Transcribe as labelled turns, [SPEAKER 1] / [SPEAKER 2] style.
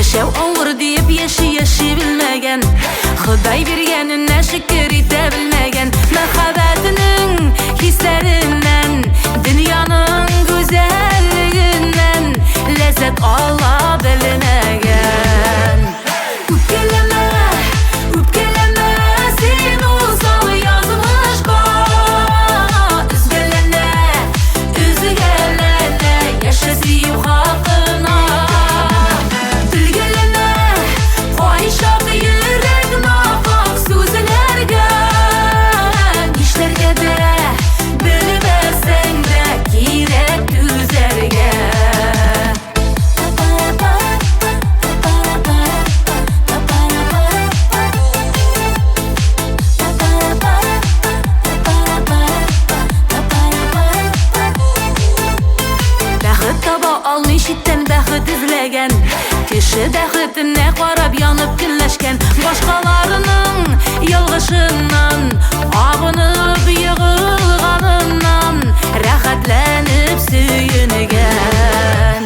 [SPEAKER 1] Yaşav ağır deyip yaşı bilmegen, Xuday bergenine şükür ite bilmegen, Mehabetinin hislerinden, dünyanın güzelliğinden lezzet ala bilmegen. Üpkeleme sen olsan yazmışka, Üzü gelene yaşasıyım hakkına. Dilgelene fahişat yürek nafak sözlerge, İşlerge de bilmezsen de girek düzerge. Almışitten bəxit izlegen, Kişi dəxitine qarab yanıp günləşken, Başqalarının yalğışından, Ağınıp yığılğanından, Rəxətlənib söyünügen.